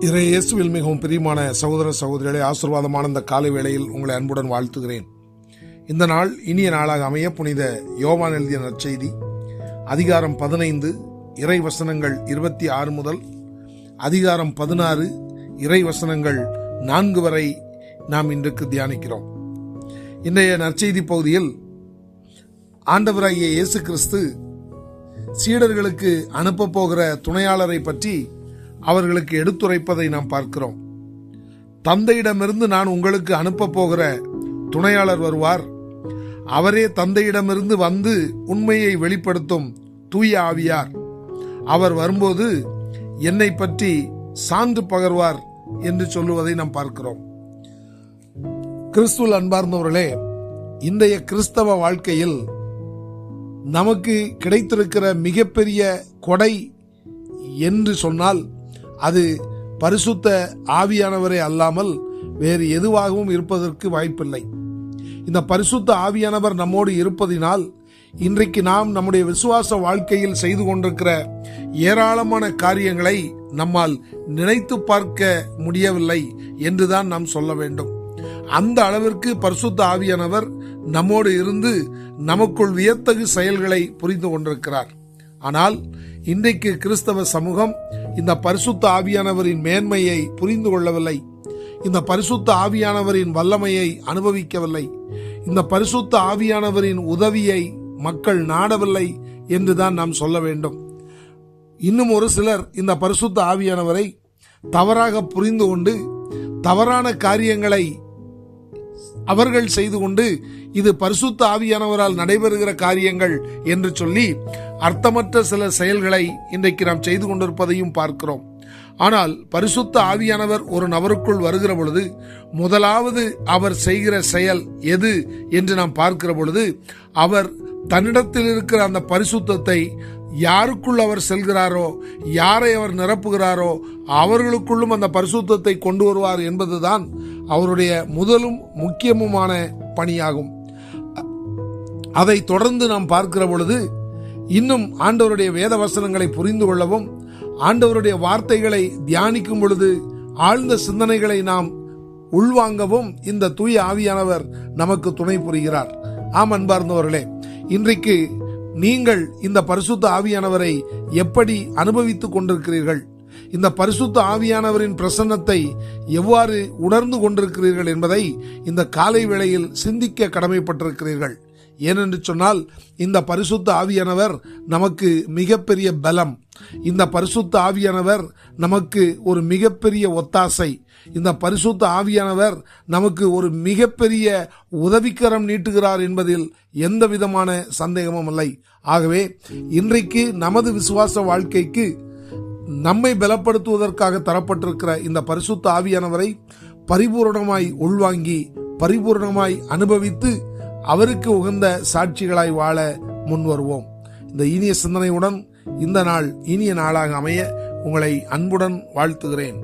இயேசுவில் மிகவும் பிரியமான சகோதர சகோதரிகளே, ஆசீர்வாதமான இந்த காலை வேளையில் உங்களை அன்புடன் வாழ்த்துகிறேன். இந்த நாள் இனிய நாளாக அமைய புனித யோவான் எழுதிய நற்செய்தி அதிகாரம் 15 இறை வசனங்கள் 26 முதல் அதிகாரம் 16 இறை வசனங்கள் 4 வரை நாம் இன்றைக்கு தியானிக்கிறோம். இன்றைய நற்செய்தி பகுதியில் ஆண்டவராகிய இயேசு கிறிஸ்து சீடர்களுக்கு அனுப்ப போகிற துணையாளரை பற்றி அவர்களுக்கு எடுத்துரைப்பதை நாம் பார்க்கிறோம். தந்தையிடமிருந்து நான் உங்களுக்கு அனுப்ப போகிற துணையாளர் வருவார், அவரே தந்தையிடமிருந்து வந்து உண்மையை வெளிப்படுத்தும் தூய ஆவியார். அவர் வரும்போது என்னை பற்றி சான்று பகர்வார் என்று சொல்லுவதை நாம் பார்க்கிறோம். கிறிஸ்துவில் அன்பார்ந்தவர்களே, இன்றைய கிறிஸ்தவ வாழ்க்கையில் நமக்கு கிடைத்திருக்கிற மிகப்பெரிய கொடை என்று சொன்னால் அது பரிசுத்த ஆவியானவரே அல்லாமல் வேறு எதுவாகவும் இருப்பதற்கு வாய்ப்பில்லை. இந்த பரிசுத்த ஆவியானவர் நம்மோடு இருப்பதினால் இன்றைக்கு நாம் நம்முடைய விசுவாச வாழ்க்கையில் செய்து கொண்டிருக்கிற ஏராளமான காரியங்களை நம்மால் நினைத்து பார்க்க முடியவில்லை என்றுதான் நாம் சொல்ல வேண்டும். அந்த அளவிற்கு பரிசுத்த ஆவியானவர் நம்மோடு இருந்து நமக்குள் வியத்தகு செயல்களை புரிந்து கொண்டிருக்கிறார். ஆனால் இன்றைக்கு கிறிஸ்தவ சமூகம் இந்த பரிசுத்த ஆவியானவரின் மேன்மையை புரிந்து கொள்ளவில்லை, இந்த பரிசுத்த ஆவியானவரின் வல்லமையை அனுபவிக்கவில்லை, இந்த பரிசுத்த ஆவியானவரின் உதவியை மக்கள் நாடவில்லை என்றுதான் நாம் சொல்ல வேண்டும். இன்னும் ஒரு சிலர் இந்த பரிசுத்த ஆவியானவரை தவறாக புரிந்து கொண்டு தவறான காரியங்களை அவர்கள் செய்து கொண்டு இது பரிசுத்த ஆவியானவரால் நடைபெறுகிற காரியங்கள் என்று சொல்லி அர்த்தமற்ற சில செயல்களை இன்றைக்கு நாம் செய்து கொண்டிருப்பதையும் பார்க்கிறோம். ஆனால் பரிசுத்த ஆவியானவர் ஒரு நபருக்குள் வருகிற பொழுது முதலாவது அவர் செய்கிற செயல் எது என்று நாம் பார்க்கிற பொழுது, அவர் தன்னிடத்தில் இருக்கிற அந்த பரிசுத்தத்தை யாருக்குள் அவர் செல்கிறாரோ, யாரை அவர் நிரப்புகிறாரோ அவர்களுக்குள்ளும் அந்த பரிசுத்தத்தை கொண்டு வருவார் என்பதுதான் அவருடைய முதலும் முக்கியமுமான பணியாகும். அதை தொடர்ந்து நாம் பார்க்கிற பொழுது இன்னும் ஆண்டவருடைய வேத வசனங்களை புரிந்து கொள்ளவும், ஆண்டவருடைய வார்த்தைகளை தியானிக்கும் பொழுது ஆழ்ந்த சிந்தனைகளை நாம் உள்வாங்கவும் இந்த தூய ஆவியானவர் நமக்கு துணை புரிகிறார். ஆம் அன்பார்ந்தவர்களே, இன்றைக்கு நீங்கள் இந்த பரிசுத்த ஆவியானவரை எப்படி அனுபவித்துக் கொண்டிருக்கிறீர்கள், இந்த பரிசுத்த ஆவியானவரின் பிரசன்னத்தை எவ்வாறு உணர்ந்து கொண்டிருக்கிறீர்கள் என்பதை இந்த காலை வேளையில் சிந்திக்க கடமைப்பட்டிருக்கிறீர்கள். ஏனென்று சொன்னால் இந்த பரிசுத்த ஆவியானவர் நமக்கு மிகப்பெரிய பலம், இந்த பரிசுத்த ஆவியானவர் நமக்கு ஒரு மிகப்பெரிய ஒத்தாசை, இந்த பரிசுத்த ஆவியானவர் நமக்கு ஒரு மிகப்பெரிய உதவிக்கரம் நீட்டுகிறார் என்பதில் எந்த விதமான சந்தேகமும் இல்லை. ஆகவே இன்றைக்கு நமது விசுவாச வாழ்க்கைக்கு நம்மை பலப்படுத்துவதற்காக தரப்பட்டிருக்கிற இந்த பரிசுத்த ஆவியானவரை பரிபூர்ணமாய் உள்வாங்கி பரிபூர்ணமாய் அனுபவித்து அவருக்கு உகந்த சாட்சிகளாய் வாழ முன்வருவோம். இந்த இனிய சிந்தனையுடன் இந்த நாள் இனிய நாளாக அமைய உங்களை அன்புடன் வாழ்த்துகிறேன்.